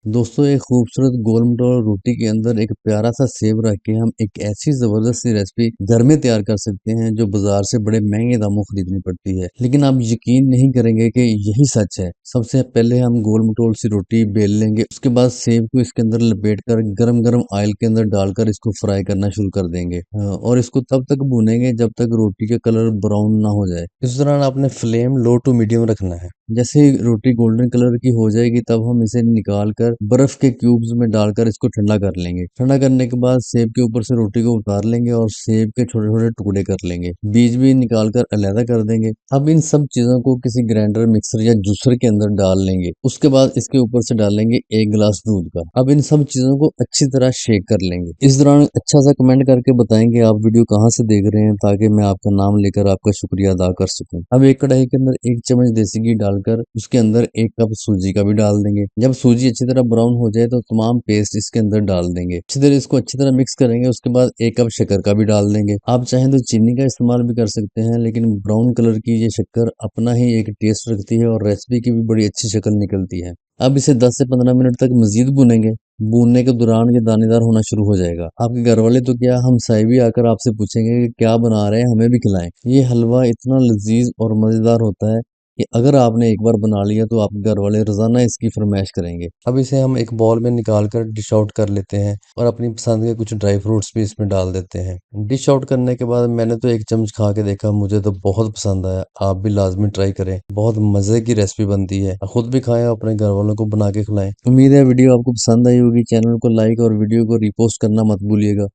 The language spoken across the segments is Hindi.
दोस्तों एक खूबसूरत गोल मटोल रोटी के अंदर एक प्यारा सा सेव रख के हम एक ऐसी जबरदस्त सी रेसिपी घर में तैयार कर सकते हैं जो बाजार से बड़े महंगे दामों खरीदनी पड़ती है। लेकिन आप यकीन नहीं करेंगे कि यही सच है। सबसे पहले हम गोल मटोल सी रोटी बेल लेंगे, उसके बाद सेव को इसके अंदर लपेट कर गरम गरम ऑयल के अंदर डालकर इसको फ्राई करना शुरू कर देंगे। और इसको तब तक भूनेंगे जब तक रोटी का कलर ब्राउन ना हो जाए। इस दौरान आपने फ्लेम लो टू मीडियम रखना है। जैसे ही रोटी गोल्डन कलर की हो जाएगी तब हम इसे निकाल कर बर्फ के क्यूब्स में डालकर इसको ठंडा कर लेंगे। ठंडा करने के बाद सेब के ऊपर से रोटी को उतार लेंगे और सेब के छोटे छोटे टुकड़े कर लेंगे। बीज भी निकाल कर अलहदा कर देंगे। अब इन सब चीजों को किसी ग्राइंडर, मिक्सर या जूसर के अंदर डाल लेंगे। उसके बाद इसके ऊपर से डालेंगे 1 गिलास दूध का। अब इन सब चीजों को अच्छी तरह शेक कर लेंगे। इस दौरान अच्छा सा कमेंट करके बताएंगे आप वीडियो कहाँ से देख रहे हैं, ताकि मैं आपका नाम लेकर आपका शुक्रिया अदा कर सकूं। अब एक कढ़ाई के अंदर 1 चम्मच देसी घी डालकर उसके अंदर 1 कप सूजी का भी डाल देंगे। जब सूजी अच्छी तरह ब्राउन हो जाए तो तमाम पेस्ट इसके अंदर डाल देंगे। अच्छी तरह इसको अच्छी तरह मिक्स करेंगे। उसके बाद 1 कप शक्कर का भी डाल देंगे। आप चाहें तो चीनी का इस्तेमाल भी कर सकते हैं, लेकिन ब्राउन कलर की ये शक्कर अपना ही एक टेस्ट रखती है और रेसिपी की भी बड़ी अच्छी शक्ल निकलती है। अब इसे 10 से 15 मिनट तक मजीद भूनेंगे। भूनने के दौरान ये दानेदार होना शुरू हो जाएगा। आपके घर वाले तो क्या, हम साई भी आकर आपसे पूछेंगे कि क्या बना रहे हैं, हमें भी खिलाएं। ये हलवा इतना लजीज और मजेदार होता है कि अगर आपने एक बार बना लिया तो आपके घर वाले रोजाना इसकी फरमाइश करेंगे। अब इसे हम एक बॉल में निकाल कर डिश आउट कर लेते हैं और अपनी पसंद के कुछ ड्राई फ्रूट्स भी इसमें डाल देते हैं। डिश आउट करने के बाद मैंने तो 1 चम्मच खा के देखा, मुझे तो बहुत पसंद आया। आप भी लाजमी ट्राई करें, बहुत मजे की रेसिपी बनती है। खुद भी खाएं, अपने घर वालों को बना के खिलाएं। उम्मीद है वीडियो आपको पसंद आई होगी। चैनल को लाइक और वीडियो को रिपोस्ट करना मत भूलिएगा।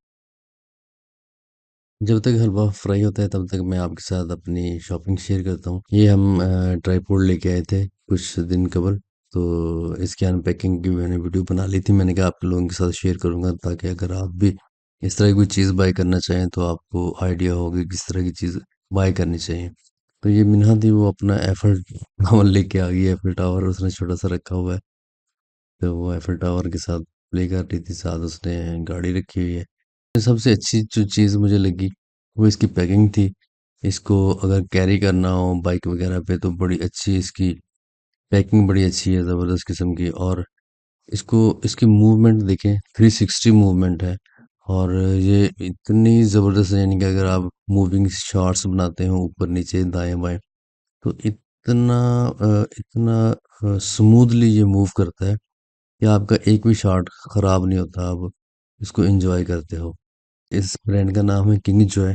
जब तक हलवा फ्राई होता है तब तक मैं आपके साथ अपनी शॉपिंग शेयर करता हूँ। ये हम ट्राईपोड लेके आए थे कुछ दिन कबल, तो इसकी अनपैकिंग की मैंने वीडियो बना ली थी। मैंने कहा आप लोगों के साथ शेयर करूंगा, ताकि अगर आप भी इस तरह की कोई चीज़ बाय करना चाहें तो आपको आइडिया होगी किस तरह की चीज़ बाय करनी चाहिए। तो ये मिन्हा थी, वो अपना एफर्ट टावर लेके आ गई। एफिल टावर उसने छोटा सा रखा हुआ है, तो वो एफिल टावर के साथ प्ले कर रही थी, साथ उसने गाड़ी रखी हुई है। सबसे अच्छी जो चीज़ मुझे लगी वो इसकी पैकिंग थी। इसको अगर कैरी करना हो बाइक वगैरह पे तो बड़ी अच्छी इसकी पैकिंग बड़ी अच्छी है, ज़बरदस्त किस्म की। और इसको इसकी मूवमेंट देखें, 360 मूवमेंट है। और ये इतनी ज़बरदस्त है, यानी कि अगर आप मूविंग शॉट्स बनाते हो ऊपर नीचे दाएं बाएं, तो इतना स्मूथली ये मूव करता है कि आपका एक भी शॉट ख़राब नहीं होता। आप इसको एंजॉय करते हो। इस ब्रांड का नाम है किंग जॉय।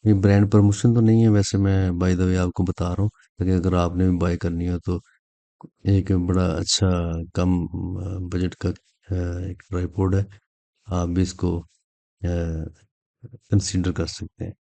ये ब्रांड प्रमोशन तो नहीं है, वैसे मैं बाय द वे आपको बता रहा हूँ, ताकि अगर आपने भी बाय करनी हो तो एक बड़ा अच्छा कम बजट का एक ट्राइपॉड है। आप भी इसको कंसीडर कर सकते हैं।